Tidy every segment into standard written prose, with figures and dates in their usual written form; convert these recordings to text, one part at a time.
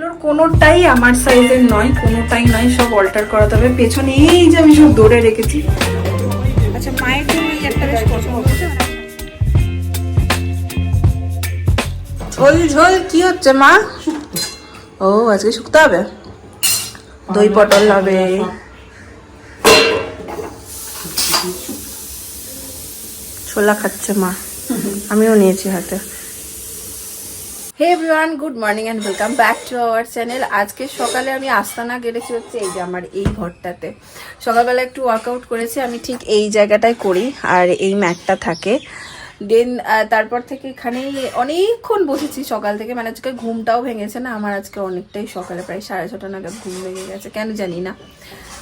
এগুলোর কোনোটাই আমার সাইজের নয়, কোনোটাই নয়, সব অল্টার করাতে হবে। পেছনে এই যে আমি সব দৌড়ে রেখেছি। আচ্ছা, মায়ের জন্য এই একটা বেশ পছন্দ হচ্ছে। ঝোল ঝোল কি হচ্ছে মা? ও আজকে শুকতে হবে, দই পটল হবে। ছোলা খাচ্ছে মা, আমিও নিয়েছি হাতে। Hey everyone, good morning and welcome back to our channel. আজকে সকালে আমি আস্তানা গেড়েছি হচ্ছে এই যে আমার এই ঘরটাতে। সকালবেলা একটু ওয়ার্কআউট করেছি, আমি ঠিক এই জায়গাটায় করি আর এই ম্যাটটা থাকে। দেন তারপর থেকে এখানেই অনেকক্ষণ বসেছি সকাল থেকে, মানে আজকে ঘুমটাও ভেঙেছে না আমার, আজকে অনেকটাই সকালে প্রায় 6:30 নাগাদ ঘুম ভেঙে গেছে, কেন জানি না।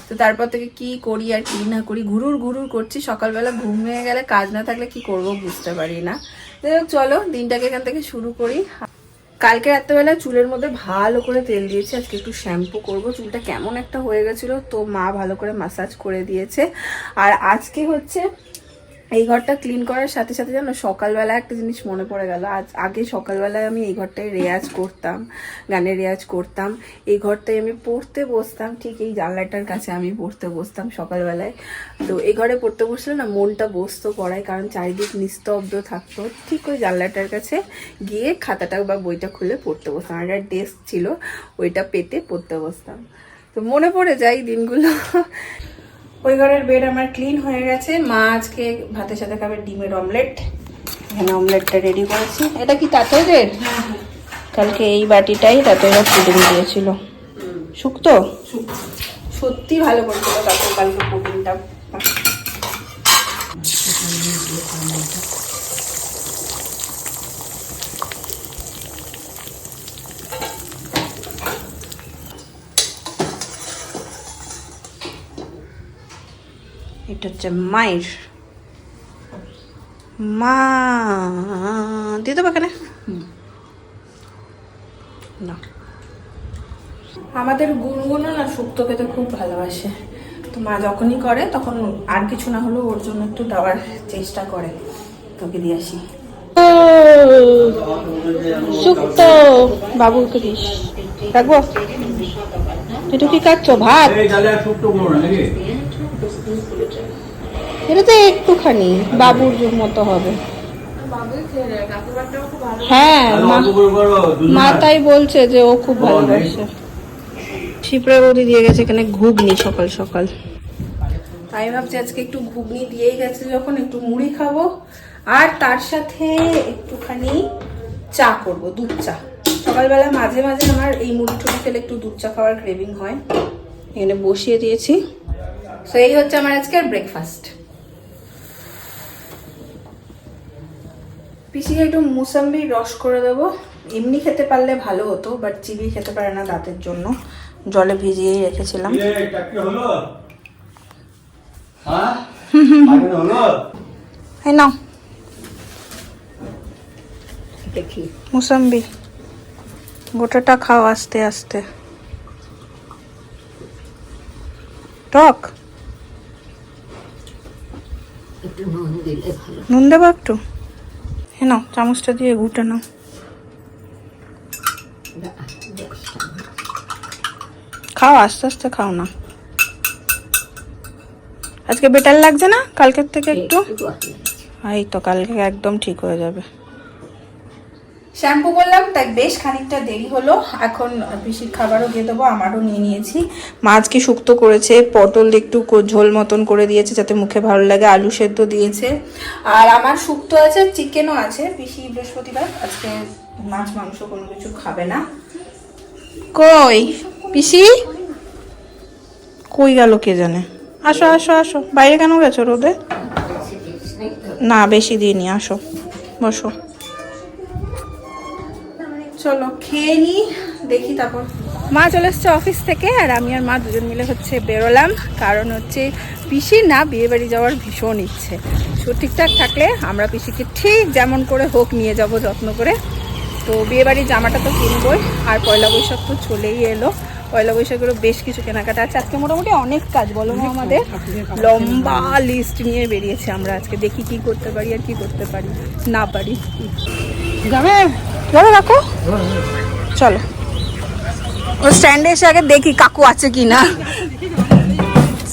তো তারপর থেকে কি করি আর কি না করি ঘুরুর করছি। সকালবেলা ঘুম ভেঙে গেলে কাজ না থাকলে কি করব বুঝতে পারি না। যাই হোক, চলো দিনটাকে এখান থেকে শুরু করি। কালকে রাত্রেবেলা চুলের মধ্যে ভালো করে তেল দিয়েছি, আজকে একটু শ্যাম্পু করব। চুলটা কেমন একটা হয়ে গেছিলো, তো মা ভালো করে ম্যাসাজ করে দিয়েছে। আর আজকে হচ্ছে এই ঘরটা ক্লিন করার সাথে সাথে জানো সকালবেলা একটা জিনিস মনে পড়ে গেল। আগে সকালবেলায় আমি এই ঘরটায় রেয়াজ করতাম, গানের রেয়াজ করতাম। এই ঘরটায় আমি পড়তে বসতাম, ঠিক এই জানলাটার কাছে আমি পড়তে বসতাম সকালবেলায়। তো এই ঘরে পড়তে বসলে না মনটা বসতো পড়ায়, কারণ চারিদিক নিস্তব্ধ থাকতো। ঠিক ওই জানলাটার কাছে গিয়ে খাতাটা বা বইটা খুলে পড়তে বসতাম। আর একটা ডেস্ক ছিল, ওইটা পেতে পড়তে বসতাম। তো মনে পড়ে যায় দিনগুলো। ওই ঘরের বেড আমার ক্লিন হয়ে গেছে। মা আজকে ভাতের সাথে খাবে ডিমের অমলেট। এখানে অমলেটটা রেডি করেছি। এটা কি তাঁতইয়ের? কালকে এই বাটিটাই তাঁতইরা পুডিং দিয়েছিল। শুক্তো সত্যি ভালো করেছিল কালকে পুডিংটা। এটা হচ্ছে মায়ের, মা দিয়ে দেবো এখানে না। আমাদের গুনগুনো না শুক্তো খেতে খুব ভালোবাসে, তো মা যখনই করে তখন আর কিছু না হলেও ওর জন্য একটু দেওয়ার চেষ্টা করে। তোকে দিয়ে আসি শুক্তো, বাবুকে দিস। রাখবো? তুই কি খাচ্ছ? ভাত? এটা তো একটুখানি বাবুর মতো হবে। হ্যাঁ, মা তাই বলছে যে ও খুব ভালোবাসে। শিপ্রা বৌদি দিয়ে গেছে এখানে ঘুগনি সকাল সকাল। তাই ভাবছি আজকে একটু ঘুগনি দিয়েই গেছে যখন, একটু মুড়ি খাবো আর তার সাথে একটুখানি চা করব, দুধ চা। সকালবেলা মাঝে মাঝে আমার এই মুড়ি টুড়ি খেলে একটু দুধ চা খাওয়ার ক্রেভিং হয়। এখানে বসিয়ে দিয়েছি। তো এই হচ্ছে আমার আজকের ব্রেকফাস্ট। পিসিকে একটু মুসাম্বির রস করে দেবো। এমনি খেতে পারলে ভালো হতো, বাট চিবিয়ে খেতে পারে না দাঁতের জন্য, জলে ভিজিয়েই রেখেছিলাম। এই নাও মুসাম্বি, গোটাটা খাও আস্তে আস্তে। টক নুন দেবো একটু? হ্যাঁ নাও, চামচটা দিয়ে ঘুটে নাও। খাও আস্তে আস্তে খাও না। আজকে বেটার লাগছে না কালকের থেকে একটু? এই তো কালকে একদম ঠিক হয়ে যাবে। শ্যাম্পু করলাম তাই বেশ খানিকটা দেরি হলো। এখন পিসির খাবারও দিয়ে দেবো, আমারও নিয়ে নিয়েছি। মাছকে শুক্তো করেছে, পটল একটু ঝোল মতন করে দিয়েছে যাতে মুখে ভালো লাগে, আলু সেদ্ধ দিয়েছে। আর আমার শুক্তো আছে, চিকেনও আছে। পিসি বৃহস্পতিবার আজকে মাছ মাংস কোনো কিছু খাবে না। কই পিসি কই গেল কে জানে? আসো আসো আসো, বাইরে কেন গেছো রোদে? না বেশি দিইনি, আসো বসো। চলো খেয়ে নি, দেখি তারপর। মা চলে এসছে অফিস থেকে, আর আমি আর মা দুজন মিলে হচ্ছে বেরোলাম। কারণ হচ্ছে পিসির না বিয়ে বাড়ি যাওয়ার ভীষণ ইচ্ছে। ঠিকঠাক থাকলে আমরা পিসিকে ঠিক যেমন করে হোক নিয়ে যাব যত্ন করে। তো বিয়ে বাড়ির জামাটা তো কিনবই, আর পয়লা বৈশাখ তো চলেই এলো। পয়লা বৈশাখেরও বেশ কিছু কেনাকাটা আছে। আজকে মোটামুটি অনেক কাজ, বলো না, আমাদের লম্বা লিস্ট নিয়ে বেরিয়েছে আমরা আজকে। দেখি কি করতে পারি আর কি করতে পারি না পারি। যাবে চলো রাখো, চলো ও স্ট্যান্ডে এসে আগে দেখি কাকু আছে কিনা।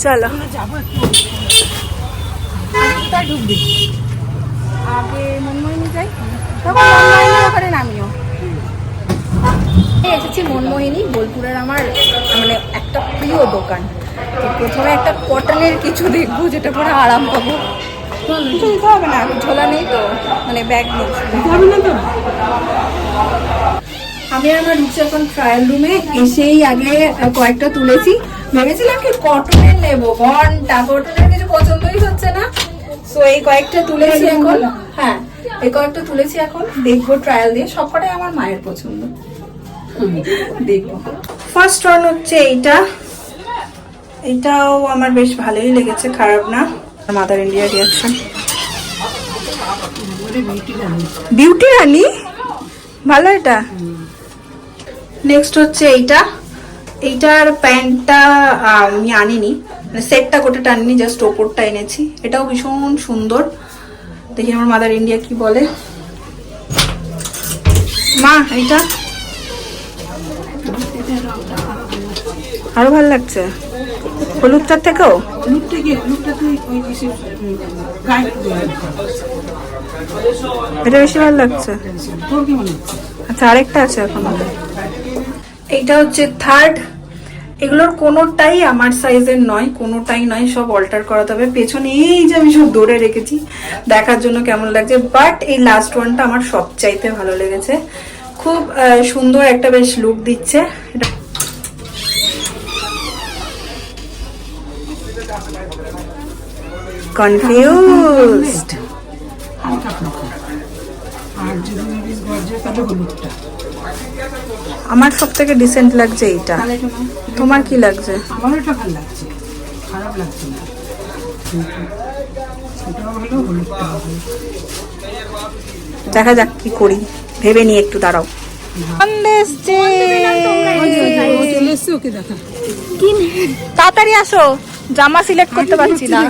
চলো আগে মনমোহিনী যাই, তখন মনমোহিনীর ওখানে নামিও। এসেছি মনমোহিনী, বোলপুরের আমার মানে একটা প্রিয় দোকান। তো প্রথমে একটা কটনের কিছু দেখবো যেটা পরে আরাম পাবো। কিছু দিতে হবে না, ঝোলা নেই তো, মানে ব্যাগ নেই। আমি আমার ঢুকছি এখন ট্রায়াল রুমে। এসেই আগে কয়েকটা তুলেছি, ভেবেছিলাম কি কটনের নেবো, ঘন্টা কটনের কিছু পছন্দই হচ্ছে না। তো এই কয়েকটা তুলেছি এখন। হ্যাঁ, এই কয়েকটা তুলেছি এখন, দেখবো ট্রায়াল দিয়ে। সবকটাই আমার মায়ের পছন্দ, দেখবো। ফার্স্ট ওয়ান হচ্ছে এইটা, এটাও আমার বেশ ভালোই লেগেছে, খারাপ না। মাদার ইন্ডিয়া রিয়াকশন, বিউটি রানী, ভালো এটা। নেক্সট হচ্ছে এইটা, এইটার প্যান্টটা আমি আনিনি, মানে সেটটা গোটাটা আনিনি, জাস্ট ওপরটা এনেছি। এটাও ভীষণ সুন্দর, দেখি আমার মাদার ইন্ডিয়া কি বলে। মা এইটা আরো ভালো লাগছে হলুদটার থেকেও। এটা বেশি ভালো লাগছে। আচ্ছা, আরেকটা আছে এখন। এইটা হচ্ছে থার্ড। এগুলোর কোনোটাই আমার সাইজের নয়, কোনোটাই নয়, সব অল্টার করাতে হবে। পেছনে এই যে আমি সব ধরে রেখেছি দেখার জন্য কেমন লাগছে, বাট এই লাস্ট ওয়ানটা আমার সবচাইতে ভালো লেগেছে। খুব সুন্দর একটা বেশ লুক দিচ্ছে এটা। কনফিউজড। আমার সব থেকে ডিসেন্ট লাগছে এইটা, তোমার কি লাগছে? আমার এটা ভালো লাগছে, খারাপ লাগছে না। দেখা যাক কি করি, ভেবে নিয়ে একটু দাঁড়াও। তাড়াতাড়ি আসো, জামা সিলেক্ট করতে পারছি না।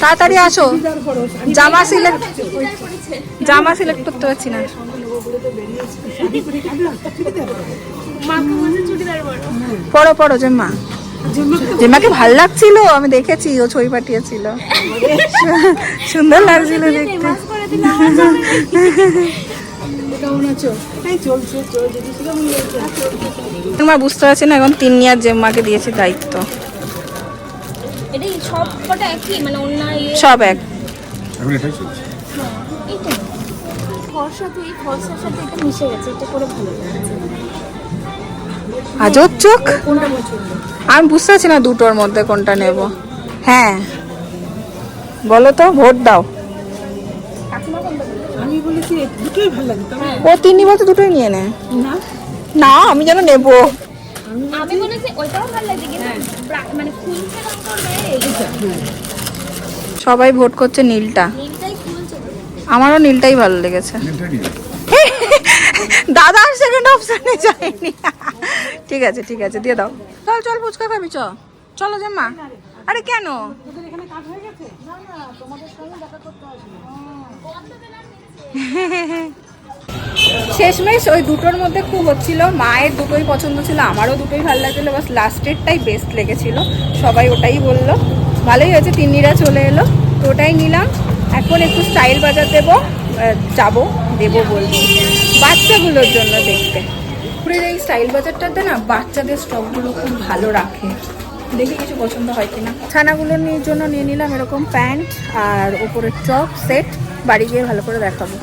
তাড়াতাড়ি আসো, জামা সিলেক্ট করতে পারছি না। পড়ো পড়ো জেম্মা, জেম্মাকে ভাল লাগছিল, আমি দেখেছি, ও ছবি পাঠিয়েছিল, সুন্দর লাগছিল দেখতে। তোমার বুঝতে পারছি না, এখন তিন্নি আর জেম্মাকে দিয়েছি দায়িত্ব। সব এক। আজব চোখ, আমি বুঝতে পারছি না দুটোর মধ্যে কোনটা নেব। হ্যাঁ বলো তো, ভোট দাও। আমি বলেছি দুটোই ভালো লাগে। ও তিন্নি বলতে দুটোই নিয়ে নেয় না, আমি যেন নেবো। আমি বলেছি ওইটাও ভালো লাগে, কিন্তু মানে খুলছে রং করবে এইটা। সবাই ভোট করছে নীলটা, নীলটাই খুলছে। আমারও নীলটাই ভালো লেগেছে। দাদা সেকেন্ড অপশনে যায়নি। ঠিক আছে ঠিক আছে, দিয়ে দাও। চল চল, ফুচকা খাবি, চলো জেম্মা। আরে কেন? শেষমেশ ওই দুটোর মধ্যে খুব হচ্ছিল, মায়ের দুটোই পছন্দ ছিল, আমারও দুটোই ভালো লাগছিল, বাস লাস্টেরটাই বেস্ট লেগেছিল। সবাই ওটাই বললো, ভালোই হয়েছে। তিন্নিরা চলে এলো, তো ওটাই নিলাম। এখন একটু স্টাইল বাজার দেবো, দেবো বলবো বাচ্চাগুলোর জন্য দেখতে। পুরীর এই স্টাইল বাজারটাতে না বাচ্চাদের স্টকগুলো খুব ভালো রাখে, দেখি কিছু পছন্দ হয় কিনা। ছানাগুলোর জন্য নিয়ে নিলাম এরকম প্যান্ট আর ওপরের টপ সেট, বাড়ি গিয়ে ভালো করে দেখাবো।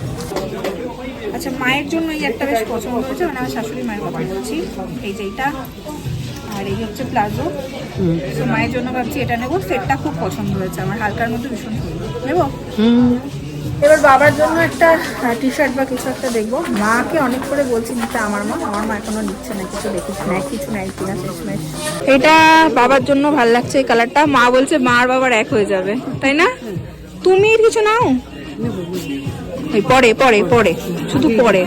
আচ্ছা, মায়ের জন্য এই একটা বেশ পছন্দ হয়েছে, মানে আমার শাশুড়ি মায়ের কথা বলছি। এই যে এইটা, আর এই হচ্ছে প্লাজো। তো মায়ের জন্য ভাবছি এটা নেবো, সেটটা খুব পছন্দ হয়েছে আমার, হালকার মধ্যে ভীষণ সুন্দর নেবো। এবার বাবার জন্য একটা টি শার্ট বা কিছু একটা দেখবো। মাকে অনেক করে বলছি নিতে, আমার মা এখনো নিচ্ছে না, কিছু দেখিস না, কিছু নেয় কিনা শেষমেশ। এটা বাবার জন্য ভালো লাগছে এই কালারটা, মা বলছে মা আর বাবার এক হয়ে যাবে, তাই না? তুমি কিছু নাও, পরে পরে পরে শুধু পরে।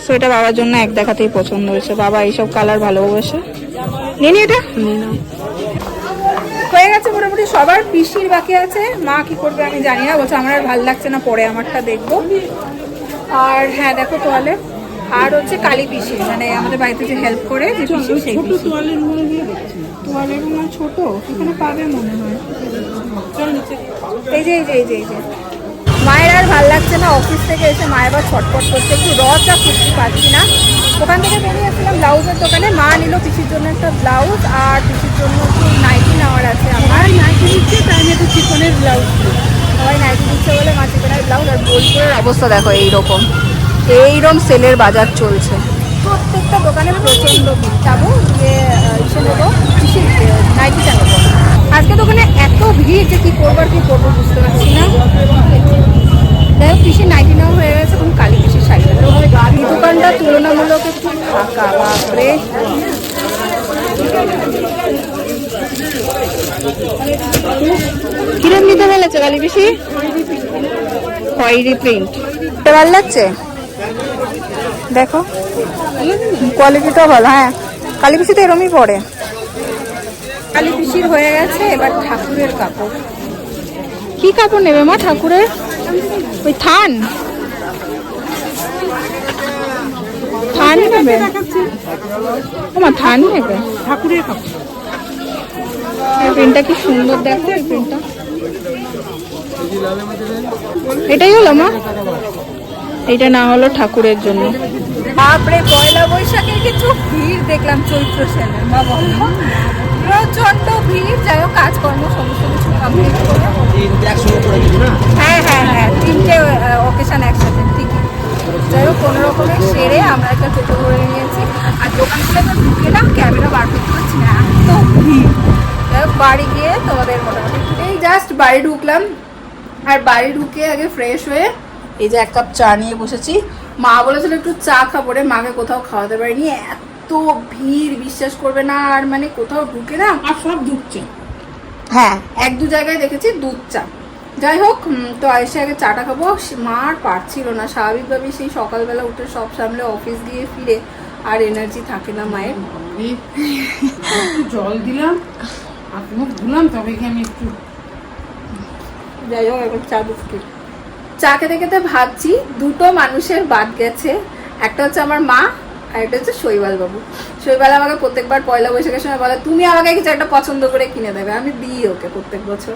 তো এটা বাবার জন্য এক দেখাতেই পছন্দ হয়েছে, বাবা এইসব কালার ভালোবাসে। নিয়ে এটা হয়ে গেছে মোটামুটি সবার। পিসির বাকি আছে, মা কি করবে আমি জানি না, বলছে আমার আর ভালো লাগছে না, পরে আমারটা দেখবো। আর হ্যাঁ দেখো, তাহলে আর হচ্ছে কালী পিসি, মানে আমাদের বাড়িতে যে হেল্প করে যে পিসি, সেই ছোট পিসি। তোয়ালের মনে দিয়ে দেখছি তোয়ালের মনে ছোট সেখানে পাবে মনে হয়। চল নিচে। এই যে এই যে এই যে এই যে মায়ের আর ভাল লাগছে না, অফিস থেকে এসে মায়ের আবার ছটফট করছে, একটু রচা কুর্তি পাচ্ছি না। ওখান থেকে বেরিয়েছিলাম ব্লাউজের দোকানে, মা নিল পিসির জন্য একটা ব্লাউজ আর পিসির জন্য একটু নাইটি নেওয়ার আছে আমার। আর নাইটি নিচ্ছে তাই আমি একটু চিকনের ব্লাউজ সবাই নাইটি দিচ্ছে বলে মা চিকেনের ব্লাউজ। আর বোলপুরের অবস্থা দেখো এইরকম সেলের বাজার চলছে, প্রত্যেকটা দোকানে প্রচণ্ড ভিড়। যাবো যে ইসে নেবো পিসির নাইটিটা নেবো। আজকে দোকানে এত ভিড় যে কি করবো আর কি করবো বুঝতে পারছি না। যাই হোক পিসির নাইটি নেওয়া হয়ে গেছে, এখন কালী পিসির শাড়িটা। এই দোকানটা তুলনামূলক একটু ফাঁকা, বাপরে। কিরম নিতে ভালো লাগছে কালী পিসি? খয়েরি প্রিন্ট ভালো লাগছে, দেখো কোয়ালিটিটাও ভালো। হ্যাঁ কালী পিসি তো এরমই পড়ে। কালী পিসির হয়ে গেছে, এবার ঠাকুরের কাপড়। কি কাপড় নেবে মা ঠাকুরের? ওই থান নেবে? আমার থান নেবে ঠাকুরের কাপড়। এই প্রিন্টটা কি সুন্দর, দেখো এই প্রিন্টটা। এটাই হলো মা, এটা না হলো ঠাকুরের জন্য। বাপরে পয়লা বৈশাখের কিছু ভিড় দেখলাম চৈত্র সেনের, বাবা প্রচন্ড ভিড়। যাই হোক কাজকর্ম সমস্ত কিছু কমপ্লিট করে, হ্যাঁ হ্যাঁ হ্যাঁ তিনটে অকেশন একসাথে, ঠিকই। যাই হোক কোনো রকমে সেরে আমরা একটা টোটো করে নিয়েছি। আর দোকানগুলো তো ঢুকে না, ক্যামেরা বার করতে পারছি না, এত ভিড়। যাই হোক বাড়ি গিয়ে তোমাদের মোটামুটি এই জাস্ট বাড়ি ঢুকলাম। আর বাড়ি ঢুকে আগে ফ্রেশ হয়ে এই যে এক কাপ চা নিয়ে বসেছি। মা বলেছিল একটু চা খাবো রে, মাকে কোথাও খাওয়াতে পারিনি, এত ভিড় বিশ্বাস করবে না। আর মানে কোথাও ঢুকে না, আর সব ঢুকছে। হ্যাঁ এক দু জায়গায় দেখেছি দুধ চা। যাই হোক তো এসে আগে চাটা খাবো। মা আর পারছিল না, স্বাভাবিকভাবেই সেই সকালবেলা উঠে সব সামলে অফিস গিয়ে ফিরে আর এনার্জি থাকে না মায়ের। জল দিলাম আর মুখ ধুলাম, তবে কি আমি একটু। যাই হোক এখন চা বিস্কিট চা খেতে খেতে ভাবছি দুটো মানুষের বাদ গেছে। একটা হচ্ছে আমার মা আর একটা হচ্ছে শৈবাল বাবু। শৈবাল আমাকে প্রত্যেকবার পয়লা বৈশাখের সময় বলে তুমি আমাকে কিছু একটা পছন্দ করে কিনে দেবে, আমি দিই ওকে প্রত্যেক বছর।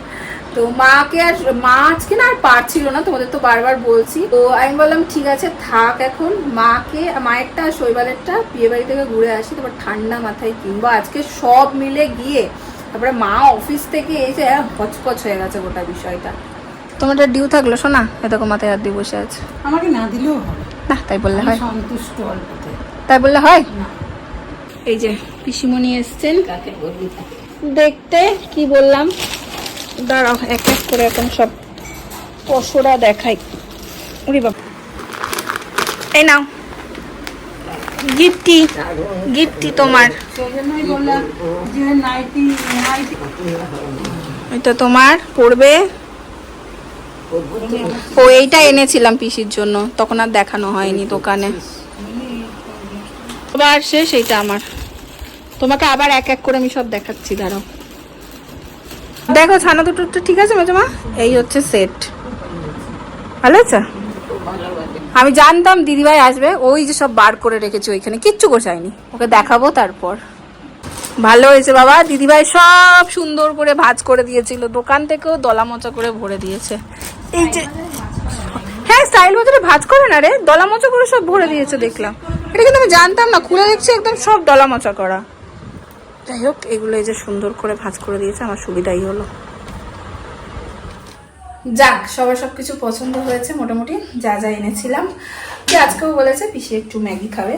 তো মাকে আর মা আজকে না আর পারছিল না, তোমাদের তো বারবার বলছি। তো আমি বললাম ঠিক আছে থাক, এখন মায়েরটা আর শৈবালেরটা বিয়ে বাড়ি থেকে ঘুরে আসি, তারপর ঠান্ডা মাথায় কিনবো। আজকে সব মিলে গিয়ে তারপরে মা অফিস থেকে এসে হচপচ হয়ে গেছে গোটা বিষয়টা। তোমার ডিউ থাকলো শোনা, এরকম মাথায় হাত দিয়ে বসে আছে। আমাকে না দিলেও হবে না তাই বললে হয়? সন্তুষ্ট অল্পতে। তাই বললে হয়? এই যে পিসিমণি এসছেন দেখতে, কি বললাম দাঁড়াও এক এক করে এখন সব পশরা দেখাই। ওরে বাবা, এই নাও গিফটি তোমার। সেজন্যই বললাম যে নাইটি এটা তোমার পড়বে। ও এইটা এনেছিলাম পিসির জন্য, তখন আর দেখানো হয়নি দোকানে। আবার শেষ, এইটা আমার। তোমাকে আবার এক এক করে আমি সব দেখাচ্ছি, দাঁড়াও। দেখো ছানা দুটো তো ঠিক আছে মেজমা। এই হচ্ছে সেট, ভালো আছে। আমি জানতাম দিদিভাই আসবে, ওই যে সব বার করে রেখেছি ওইখানে, কিচ্ছু গোছায়নি, ওকে দেখাবো তারপর। ভালো হয়েছে বাবা, দিদিভাই সব সুন্দর করে ভাঁজ করে দিয়েছিল, দোকান থেকেও দলা মোচা করে ভরে দিয়েছে। এই যে হ্যাঁ স্টাইল মতো ভাঁজ করে না রে, দলা মোচা করে সব ভরে দিয়েছে দেখলাম। এটা কিন্তু আমি জানতাম না, খুলে দেখছি একদম সব দলা মোচা করা। যাই হোক এগুলো এই যে সুন্দর করে ভাঁজ করে দিয়েছে, আমার সুবিধাই হলো। যাক সবার সবকিছু পছন্দ হয়েছে মোটামুটি, যা যা এনেছিলাম। আজকেও বলেছে পিসি একটু ম্যাগি খাবে,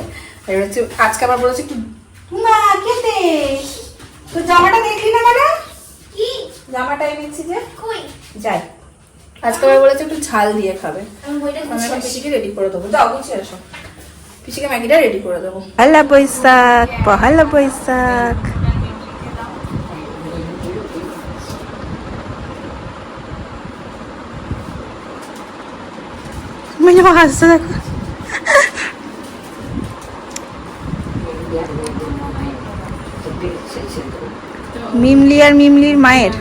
আজকে আবার বলেছে একটু না খেতে। তো জামাটা দেখলি না মানে কি জামাটা এনেছি যে যাই, আজকে আবার বলেছে একটু ঝাল দিয়ে খাবে। আমি পিসিকে রেডি করে দেবো, যাও গুছিয়ে আসো, পিসিকে ম্যাগিটা রেডি করে দেবো। পহেলা বৈশাখ, পহেলা বৈশাখ। হাসছে দেখো, মিমলি আর মিমলির মায়ের।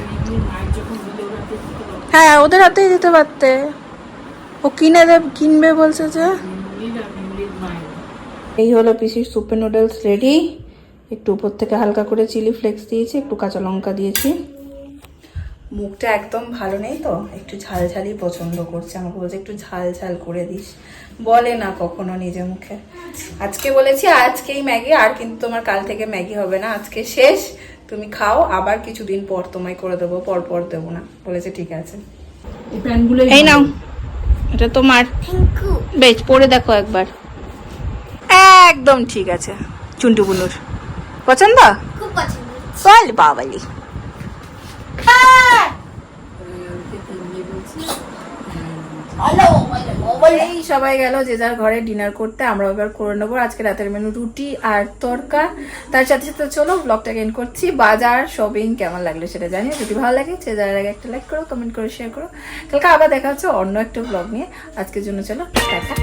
হ্যাঁ ওদের হাতেই দিতে পারতে, ও কিনবে বলছে যে। এই হলো পিসির সুপের নুডলস রেডি। একটু উপর থেকে হালকা করে চিলি ফ্লেক্স দিয়েছি, একটু কাঁচা লঙ্কা দিয়েছি। মুখটা একদম ভালো নেই তো, একটু ঝাল ঝালই পছন্দ করছে। আমাকে বলছে একটু ঝাল ঝাল করে দিস, বলে না কখনো নিজে মুখে। আজকে বলেছি আজকেই ম্যাগি, আর কিন্তু তোমার কাল থেকে ম্যাগি হবে না, আজকে শেষ, তুমি খাও, আবার কিছুদিন পর তোমায় করে দেবো, পর পর দেবো না। বলেছে ঠিক আছে। এই প্যান্টগুলো এই নাও, এটা তোমার, বেশ পরে দেখো একবার, একদম ঠিক আছে। চুন্টু বুনুর পছন্দ, খুব পছন্দ। বল বাবালি। এই সবাই গেল যে যার ঘরে ডিনার করতে, আমরা এবার করে নেবো। আজকে রাতের মেনু রুটি আর তরকা। তার সাথে সাথে চলো ব্লগটাকে এন্ড করছি। বাজার শপিং কেমন লাগলো সেটা জানিও, যদি ভালো লাগে সে যাওয়ার আগে একটা লাইক করো, কমেন্ট করো, শেয়ার করো। কালকে আবার দেখা হচ্ছে অন্য একটা ব্লগ নিয়ে। আজকের জন্য চলো টাটা।